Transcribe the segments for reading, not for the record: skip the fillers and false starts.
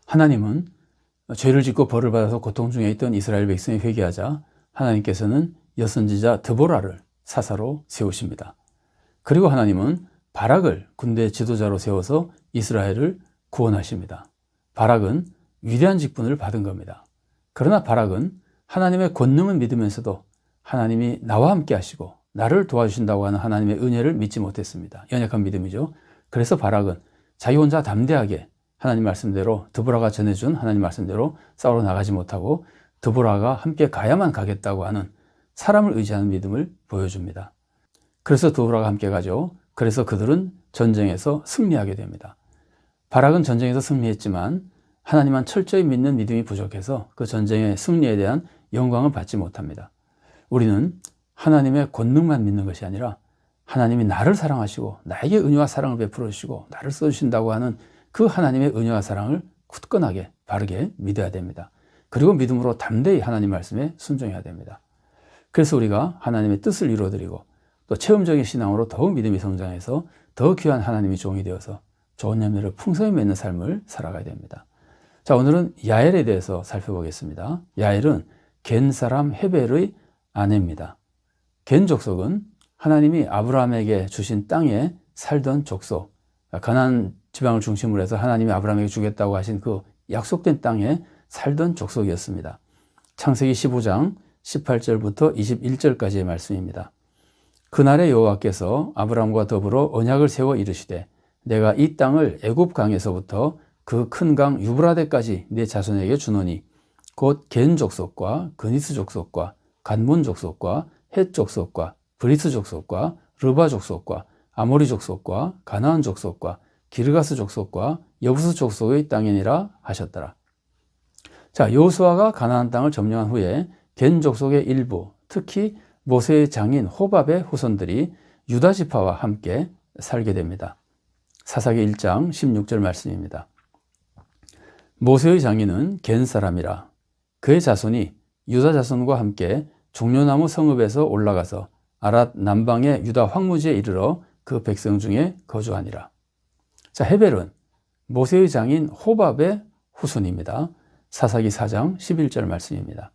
하나님은 죄를 짓고 벌을 받아서 고통 중에 있던 이스라엘 백성이 회개하자 하나님께서는 여선지자 드보라를 사사로 세우십니다. 그리고 하나님은 바락을 군대 지도자로 세워서 이스라엘을 구원하십니다. 바락은 위대한 직분을 받은 겁니다. 그러나 바락은 하나님의 권능을 믿으면서도 하나님이 나와 함께 하시고 나를 도와주신다고 하는 하나님의 은혜를 믿지 못했습니다. 연약한 믿음이죠. 그래서 바락은 자기 혼자 담대하게 하나님 말씀대로 드보라가 전해준 하나님 말씀대로 싸우러 나가지 못하고 드보라가 함께 가야만 가겠다고 하는 사람을 의지하는 믿음을 보여줍니다. 그래서 드보라가 함께 가죠. 그래서 그들은 전쟁에서 승리하게 됩니다. 바락은 전쟁에서 승리했지만 하나님만 철저히 믿는 믿음이 부족해서 그 전쟁의 승리에 대한 영광을 받지 못합니다. 우리는 하나님의 권능만 믿는 것이 아니라 하나님이 나를 사랑하시고 나에게 은혜와 사랑을 베풀어 주시고 나를 써주신다고 하는 그 하나님의 은혜와 사랑을 굳건하게 바르게 믿어야 됩니다. 그리고 믿음으로 담대히 하나님 말씀에 순종해야 됩니다. 그래서 우리가 하나님의 뜻을 이루어드리고 또 체험적인 신앙으로 더욱 믿음이 성장해서 더 귀한 하나님의 종이 되어서 좋은 열매를 풍성히 맺는 삶을 살아가야 됩니다. 자, 오늘은 야엘에 대해서 살펴보겠습니다. 야엘은 겐 사람 헤벨의 아내입니다. 겐 족속은 하나님이 아브라함에게 주신 땅에 살던 족속, 가나안 지방을 중심으로 해서 하나님이 아브라함에게 주겠다고 하신 그 약속된 땅에 살던 족속이었습니다. 창세기 15장 18절부터 21절까지의 말씀입니다. 그날에 여호와께서 아브라함과 더불어 언약을 세워 이르시되 내가 이 땅을 애굽 강에서부터 그 큰 강 유브라데까지 네 자손에게 주노니 곧 겐 족속과 그니스 족속과 간몬 족속과 헷 족속과 브리스 족속과 르바 족속과 아모리 족속과 가나안 족속과 기르가스 족속과 여부스 족속의 땅이니라 하셨더라. 자, 여호수아가 가나안 땅을 점령한 후에 겐 족속의 일부, 특히 모세의 장인 호밥의 후손들이 유다 지파와 함께 살게 됩니다. 사사기 1장 16절 말씀입니다. 모세의 장인은 겐 사람이라 그의 자손이 유다 자손과 함께 종려나무 성읍에서 올라가서 아랏 남방의 유다 황무지에 이르러 그 백성 중에 거주하니라. 자, 헤벨은 모세의 장인 호밥의 후손입니다. 사사기 4장 11절 말씀입니다.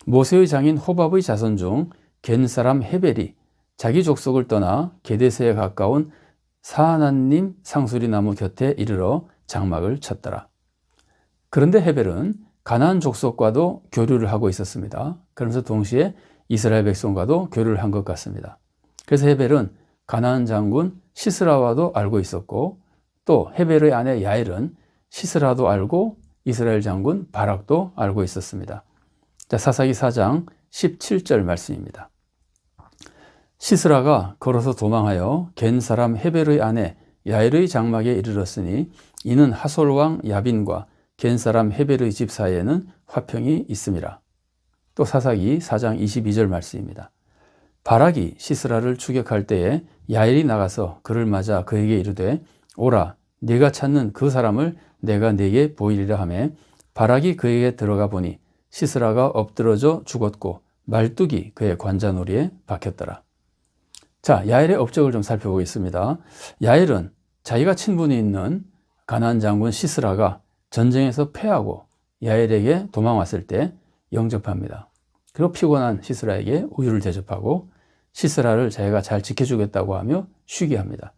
모세의 장인 호밥의 자손 중 겐 사람 헤벨이 자기 족속을 떠나 게데스에 가까운 사하난님 상수리 나무 곁에 이르러 장막을 쳤더라. 그런데 헤벨은 가나안 족속과도 교류를 하고 있었습니다. 그러면서 동시에 이스라엘 백성과도 교류를 한 것 같습니다. 그래서 헤벨은 가나안 장군 시스라와도 알고 있었고 또 헤벨의 아내 야엘은 시스라도 알고 이스라엘 장군 바락도 알고 있었습니다. 자, 사사기 4장 17절 말씀입니다. 시스라가 걸어서 도망하여 겐 사람 헤벨의 아내 야엘의 장막에 이르렀으니 이는 하솔 왕 야빈과 겐 사람 헤벨의 집 사이에는 화평이 있음이라. 또 사사기 4장 22절 말씀입니다. 바락이 시스라를 추격할 때에 야엘이 나가서 그를 맞아 그에게 이르되 오라 네가 찾는 그 사람을 내가 네게 보이리라 하매 바락이 그에게 들어가 보니 시스라가 엎드러져 죽었고 말뚝이 그의 관자놀이에 박혔더라. 자, 야엘의 업적을 좀 살펴보겠습니다. 야엘은 자기가 친분이 있는 가나안 장군 시스라가 전쟁에서 패하고 야엘에게 도망왔을 때 영접합니다. 그리고 피곤한 시스라에게 우유를 대접하고 시스라를 자기가 잘 지켜주겠다고 하며 쉬게 합니다.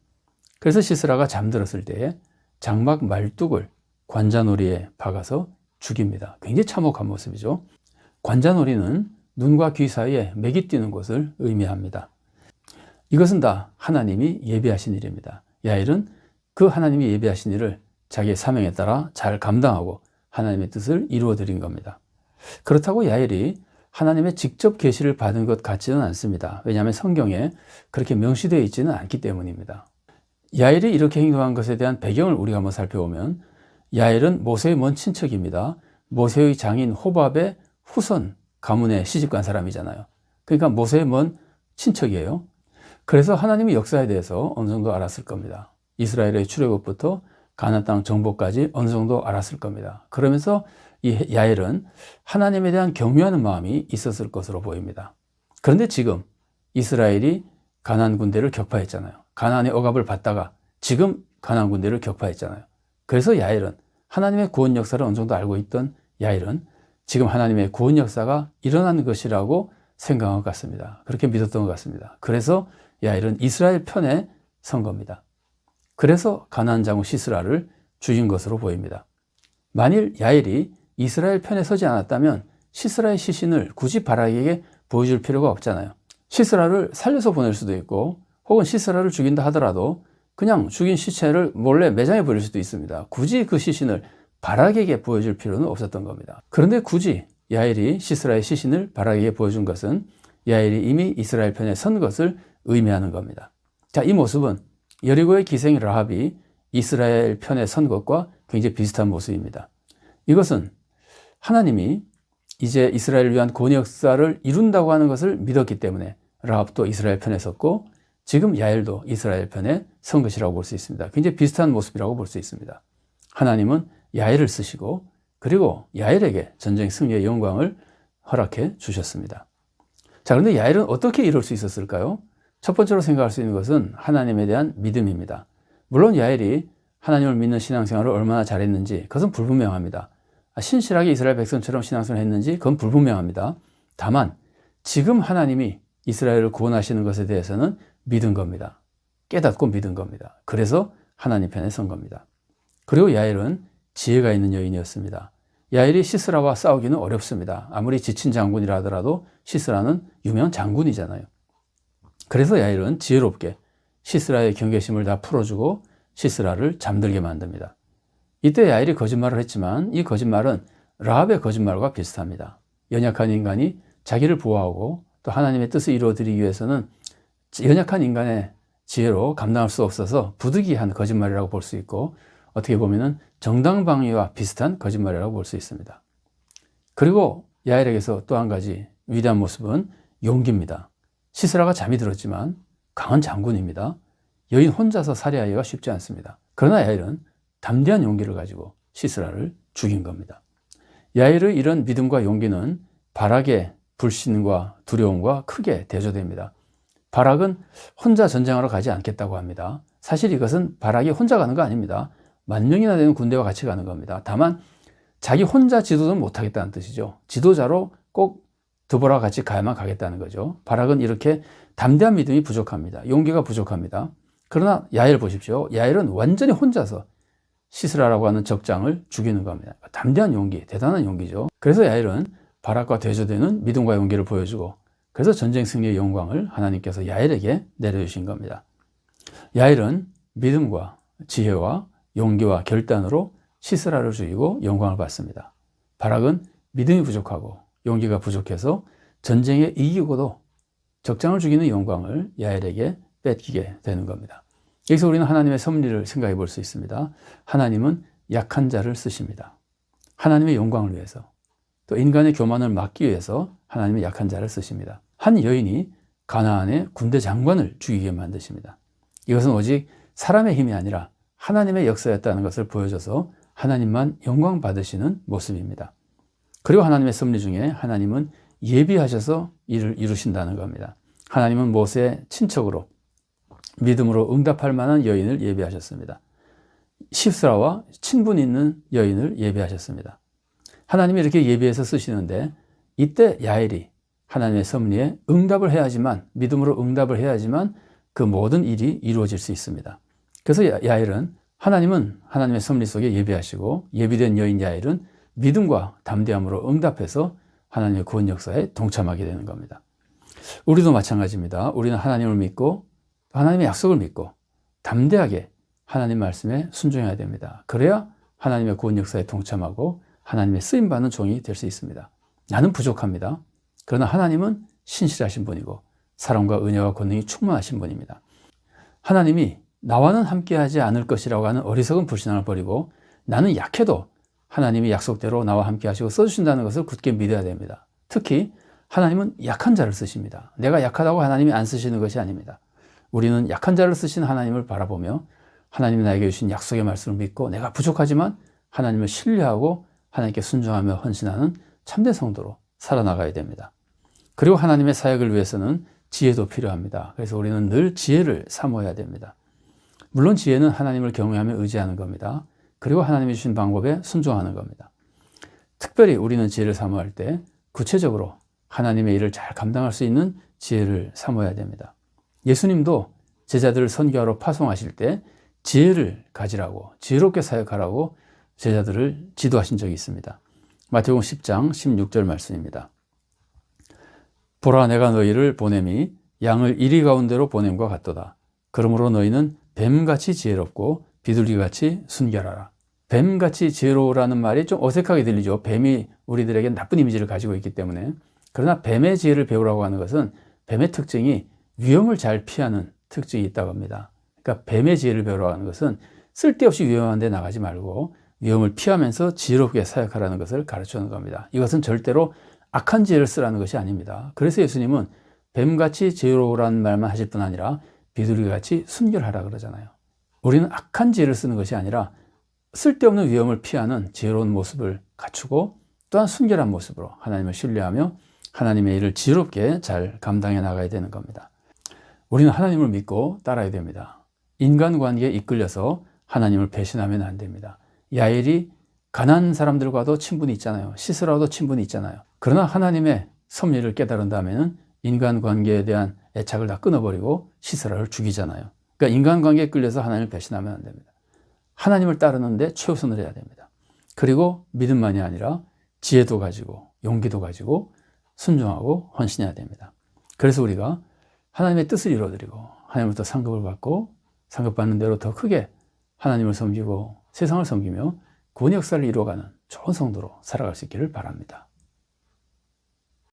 그래서 시스라가 잠들었을 때에 장막 말뚝을 관자놀이에 박아서 죽입니다. 굉장히 참혹한 모습이죠. 관자놀이는 눈과 귀 사이에 맥이 뛰는 곳을 의미합니다. 이것은 다 하나님이 예비하신 일입니다. 야엘은 그 하나님이 예비하신 일을 자기의 사명에 따라 잘 감당하고 하나님의 뜻을 이루어 드린 겁니다. 그렇다고 야엘이 하나님의 직접 계시를 받은 것 같지는 않습니다. 왜냐하면 성경에 그렇게 명시되어 있지는 않기 때문입니다. 야엘이 이렇게 행동한 것에 대한 배경을 우리가 한번 살펴보면 야엘은 모세의 먼 친척입니다. 모세의 장인 호밥의 후손 가문에 시집간 사람이잖아요. 그러니까 모세의 먼 친척이에요. 그래서 하나님의 역사에 대해서 어느 정도 알았을 겁니다. 이스라엘의 출애굽부터 가나안 땅 정복까지 어느 정도 알았을 겁니다. 그러면서 이 야엘은 하나님에 대한 경외하는 마음이 있었을 것으로 보입니다. 그런데 지금 이스라엘이 가나안 군대를 격파했잖아요. 가나안의 억압을 받다가 지금 가나안 군대를 격파했잖아요. 그래서 야엘은 하나님의 구원 역사를 어느 정도 알고 있던 야일은 지금 하나님의 구원 역사가 일어난 것이라고 생각한 것 같습니다. 그렇게 믿었던 것 같습니다. 그래서 야일은 이스라엘 편에 선 겁니다. 그래서 가나안 장군 시스라를 죽인 것으로 보입니다. 만일 야일이 이스라엘 편에 서지 않았다면 시스라의 시신을 굳이 바락에게 보여줄 필요가 없잖아요. 시스라를 살려서 보낼 수도 있고 혹은 시스라를 죽인다 하더라도 그냥 죽인 시체를 몰래 매장해 버릴 수도 있습니다. 굳이 그 시신을 바락에게 보여줄 필요는 없었던 겁니다. 그런데 굳이 야일이 시스라의 시신을 바락에게 보여준 것은 야일이 이미 이스라엘 편에 선 것을 의미하는 겁니다. 자, 이 모습은 여리고의 기생 라합이 이스라엘 편에 선 것과 굉장히 비슷한 모습입니다. 이것은 하나님이 이제 이스라엘을 위한 구원 역사를 이룬다고 하는 것을 믿었기 때문에 라합도 이스라엘 편에 섰고 지금 야일도 이스라엘 편에 선 것이라고 볼 수 있습니다. 굉장히 비슷한 모습이라고 볼 수 있습니다. 하나님은 야일을 쓰시고 그리고 야일에게 전쟁 승리의 영광을 허락해 주셨습니다. 자, 그런데 야일은 어떻게 이룰 수 있었을까요? 첫 번째로 생각할 수 있는 것은 하나님에 대한 믿음입니다. 물론 야일이 하나님을 믿는 신앙생활을 얼마나 잘했는지 그것은 불분명합니다. 신실하게 이스라엘 백성처럼 신앙생활을 했는지 그건 불분명합니다. 다만 지금 하나님이 이스라엘을 구원하시는 것에 대해서는 믿은 겁니다. 깨닫고 믿은 겁니다. 그래서 하나님 편에 선 겁니다. 그리고 야일은 지혜가 있는 여인이었습니다. 야일이 시스라와 싸우기는 어렵습니다. 아무리 지친 장군이라 하더라도 시스라는 유명한 장군이잖아요. 그래서 야일은 지혜롭게 시스라의 경계심을 다 풀어주고 시스라를 잠들게 만듭니다. 이때 야일이 거짓말을 했지만 이 거짓말은 라합의 거짓말과 비슷합니다. 연약한 인간이 자기를 보호하고 또 하나님의 뜻을 이루어드리기 위해서는 연약한 인간의 지혜로 감당할 수 없어서 부득이한 거짓말이라고 볼 수 있고 어떻게 보면 정당방위와 비슷한 거짓말이라고 볼 수 있습니다. 그리고 야일에게서 또 한 가지 위대한 모습은 용기입니다. 시스라가 잠이 들었지만 강한 장군입니다. 여인 혼자서 살해하기가 쉽지 않습니다. 그러나 야일은 담대한 용기를 가지고 시스라를 죽인 겁니다. 야일의 이런 믿음과 용기는 바락의 불신과 두려움과 크게 대조됩니다. 바락은 혼자 전쟁하러 가지 않겠다고 합니다. 사실 이것은 바락이 혼자 가는 거 아닙니다. 10,000명이나 되는 군대와 같이 가는 겁니다. 다만 자기 혼자 지도는 못하겠다는 뜻이죠. 지도자로 꼭 드보라와 같이 가야만 가겠다는 거죠. 바락은 이렇게 담대한 믿음이 부족합니다. 용기가 부족합니다. 그러나 야일 보십시오. 야일은 완전히 혼자서 시스라라고 하는 적장을 죽이는 겁니다. 담대한 용기, 대단한 용기죠. 그래서 야일은 바락과 대조되는 믿음과 용기를 보여주고 그래서 전쟁 승리의 영광을 하나님께서 야일에게 내려주신 겁니다. 야일은 믿음과 지혜와 용기와 결단으로 시스라를 죽이고 영광을 받습니다. 바락은 믿음이 부족하고 용기가 부족해서 전쟁에 이기고도 적장을 죽이는 영광을 야일에게 뺏기게 되는 겁니다. 여기서 우리는 하나님의 섭리를 생각해 볼 수 있습니다. 하나님은 약한 자를 쓰십니다. 하나님의 영광을 위해서 또 인간의 교만을 막기 위해서 하나님의 약한 자를 쓰십니다. 한 여인이 가나안의 군대 장관을 죽이게 만드십니다. 이것은 오직 사람의 힘이 아니라 하나님의 역사였다는 것을 보여줘서 하나님만 영광 받으시는 모습입니다. 그리고 하나님의 섭리 중에 하나님은 예비하셔서 이를 이루신다는 겁니다. 하나님은 모세의 친척으로 믿음으로 응답할 만한 여인을 예비하셨습니다. 시스라와 친분 있는 여인을 예비하셨습니다. 하나님이 이렇게 예비해서 쓰시는데 이때 야일이 하나님의 섭리에 응답을 해야지만 믿음으로 응답을 해야지만 그 모든 일이 이루어질 수 있습니다. 그래서 야일은 하나님은 하나님의 섭리 속에 예비하시고 예비된 여인 야일은 믿음과 담대함으로 응답해서 하나님의 구원 역사에 동참하게 되는 겁니다. 우리도 마찬가지입니다. 우리는 하나님을 믿고 하나님의 약속을 믿고 담대하게 하나님 말씀에 순종해야 됩니다. 그래야 하나님의 구원 역사에 동참하고 하나님의 쓰임받는 종이 될 수 있습니다. 나는 부족합니다. 그러나 하나님은 신실하신 분이고 사랑과 은혜와 권능이 충만하신 분입니다. 하나님이 나와는 함께하지 않을 것이라고 하는 어리석은 불신앙을 버리고 나는 약해도 하나님이 약속대로 나와 함께 하시고 써주신다는 것을 굳게 믿어야 됩니다. 특히 하나님은 약한 자를 쓰십니다. 내가 약하다고 하나님이 안 쓰시는 것이 아닙니다. 우리는 약한 자를 쓰신 하나님을 바라보며 하나님이 나에게 주신 약속의 말씀을 믿고 내가 부족하지만 하나님을 신뢰하고 하나님께 순종하며 헌신하는 참된 성도로 살아나가야 됩니다. 그리고 하나님의 사역을 위해서는 지혜도 필요합니다. 그래서 우리는 늘 지혜를 사모해야 됩니다. 물론 지혜는 하나님을 경외하며 의지하는 겁니다. 그리고 하나님이 주신 방법에 순종하는 겁니다. 특별히 우리는 지혜를 사모할 때 구체적으로 하나님의 일을 잘 감당할 수 있는 지혜를 사모해야 됩니다. 예수님도 제자들을 선교하러 파송하실 때 지혜를 가지라고, 지혜롭게 사역하라고 제자들을 지도하신 적이 있습니다. 마태복음 10장 16절 말씀입니다. 보라, 내가 너희를 보냄이 양을 이리 가운데로 보냄과 같도다. 그러므로 너희는 뱀같이 지혜롭고 비둘기같이 순결하라. 뱀같이 지혜로우라는 말이 좀 어색하게 들리죠. 뱀이 우리들에게 나쁜 이미지를 가지고 있기 때문에. 그러나 뱀의 지혜를 배우라고 하는 것은 뱀의 특징이 위험을 잘 피하는 특징이 있다고 합니다. 그러니까 뱀의 지혜를 배우라고 하는 것은 쓸데없이 위험한 데 나가지 말고 위험을 피하면서 지혜롭게 사역하라는 것을 가르치는 겁니다. 이것은 절대로 악한 지혜를 쓰라는 것이 아닙니다. 그래서 예수님은 뱀같이 지혜로우라는 말만 하실 뿐 아니라 비둘기같이 순결하라 그러잖아요. 우리는 악한 지혜를 쓰는 것이 아니라 쓸데없는 위험을 피하는 지혜로운 모습을 갖추고 또한 순결한 모습으로 하나님을 신뢰하며 하나님의 일을 지혜롭게 잘 감당해 나가야 되는 겁니다. 우리는 하나님을 믿고 따라야 됩니다. 인간관계에 이끌려서 하나님을 배신하면 안 됩니다. 야엘이 가난한 사람들과도 친분이 있잖아요. 시스라와도 친분이 있잖아요. 그러나 하나님의 섭리를 깨달은 다음에는 인간관계에 대한 애착을 다 끊어버리고 시스라를 죽이잖아요. 그러니까 인간관계에 끌려서 하나님을 배신하면 안 됩니다. 하나님을 따르는데 최우선을 해야 됩니다. 그리고 믿음만이 아니라 지혜도 가지고 용기도 가지고 순종하고 헌신해야 됩니다. 그래서 우리가 하나님의 뜻을 이루어드리고 하나님으로부터 상급을 받고 상급받는 대로 더 크게 하나님을 섬기고 세상을 섬기며 구원 역사를 이루어가는 좋은 성도로 살아갈 수 있기를 바랍니다.